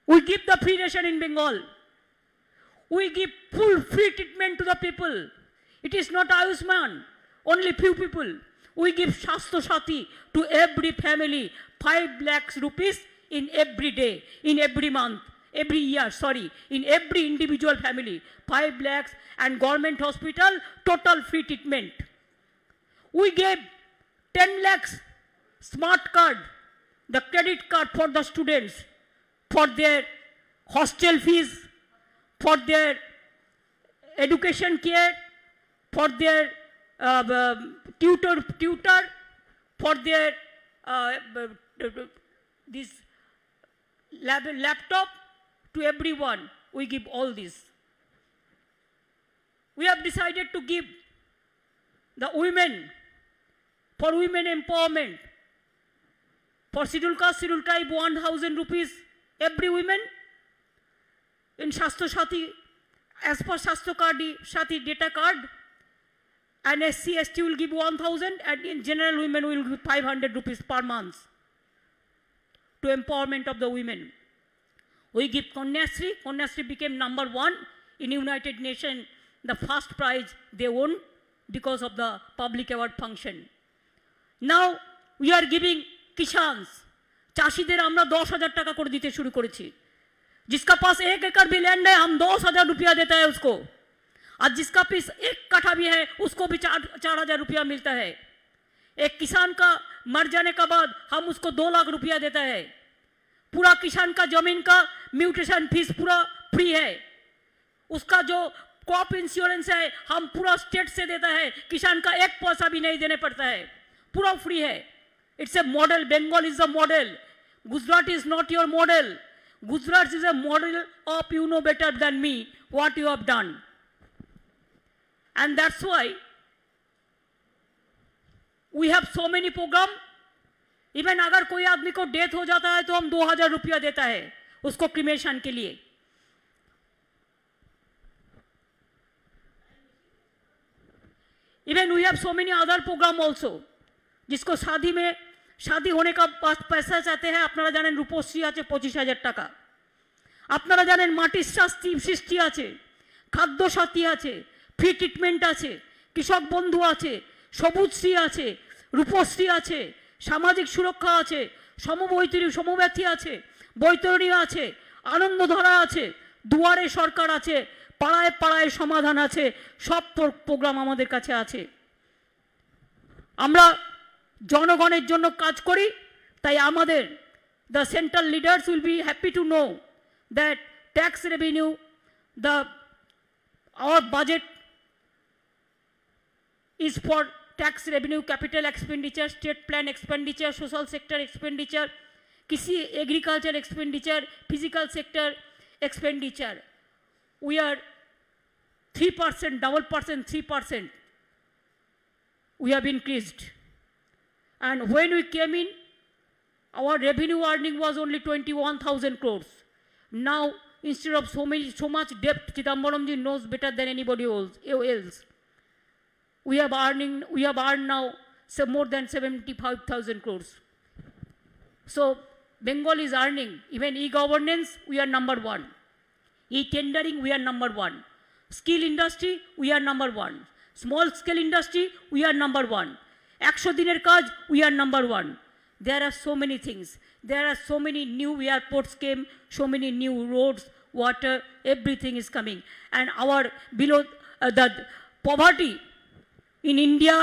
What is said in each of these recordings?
We give the free ration in Bengal. We give full free treatment to the people. It is not Ayushman, only few people. We give Shastro Sati to every family, 5 lakhs rupees in every day, in every month, every year, in every individual family, 5 lakhs, and government hospital, total free treatment. We gave 10 lakhs smart card, the credit card for the students, for their hostel fees, for their education care, for their tutor, for their this laptop, to everyone. We give all this. We have decided to give the women, for women empowerment, for scheduled caste, scheduled tribe, 1,000 rupees every woman. In Shastro Sati, as per Shastro Sati data card, and SC, ST will give 1,000, and in general women will give 500 rupees per month to empowerment of the women. We give Kanyasri. Kanyasri became #1 in United Nations, the first prize they won because of the public award function. Now we are giving Kishans. चाषीদের আমরা 10,000 টাকা করে দিতে শুরু করেছি। जिसका पास 1 एकड़ भी land है, हम 10,000 रुपया देता है उसको, और जिसका पास 1 कट्ठा भी है उसको भी 4,000 रुपया मिलता है। एक किसान का मर जाने के बाद हम उसको 2 लाख रुपया देता है। पूरा किसान का जमीन का म्यूटेशन फीस पूरा फ्री है। उसका जो क्रॉप इंश्योरेंस है हम पूरा स्टेट से देता है, किसान का 1 पैसा भी नहीं देने पड़ता है, पूरा फ्री है। It's a model. Bengal is a model. Gujarat is not your model. Gujarat is a model of you know better than me what you have done. And that's why we have so many program. Even अगर कोई आदमी को death हो जाता है तो हम 2,000 रुपया देता है उसको क्रिमेशन के लिए। Even we have so many other program also. जिसको शादी होने का पैसा चाहते हैं, আপনারা জানেন রূপশ্রী আছে 25,000 টাকা, আপনারা জানেন মাটির সৃষ্টি আছে, খাদ্য সাথী আছে, ফ্রি ট্রিটমেন্ট আছে, কৃষক বন্ধু আছে, সবুজশ্রী আছে, রূপশ্রী আছে, সামাজিক সুরক্ষা আছে, সমব্যথী আছে, বৈতরণী আছে, আনন্দধারা আছে, দুয়ারে সরকার আছে, পাড়ায় পাড়ায় সমাধান আছে, সব প্রোগ্রাম আমাদের কাছে আছে। আমরা জনগণের জন্য কাজ করি, তাই আমাদের the central leaders will be happy to know that tax revenue, our budget is for tax revenue, capital expenditure, state plan expenditure, social sector expenditure, kisi agriculture expenditure, physical sector expenditure. We are 3%, double percent, 3%. We have increased. And when we came in, our revenue earning was only 21,000 crores. Now, instead of so much debt, Chidambaramji knows better than anybody else. We have earned now more than 75,000 crores. So, Bengal is earning. Even e-governance, we are #1. E-tendering, we are #1. Skill industry, we are #1. Small scale industry, we are #1. 100 দিনের কাজ, we are #1. There are so many things. There are so many new airports came, so many new roads, water, everything is coming. And our below the poverty in India,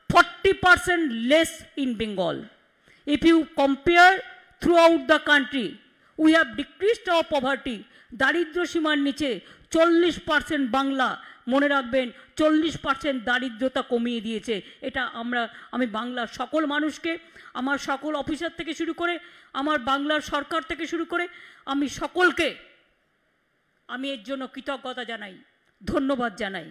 40% less in Bengal. If you compare throughout the country, we have decreased our poverty. দারিদ্র সীমার নিচে 40% বাংলা, মনে রাখবেন 40% দারিদ্রতা কমিয়ে দিয়েছে। এটা আমি বাংলার সকল মানুষকে, আমার সকল অফিসার থেকে শুরু করে, আমার বাংলার সরকার থেকে শুরু করে আমি সকলকে আমি এর জন্য কৃতজ্ঞতা জানাই, ধন্যবাদ জানাই।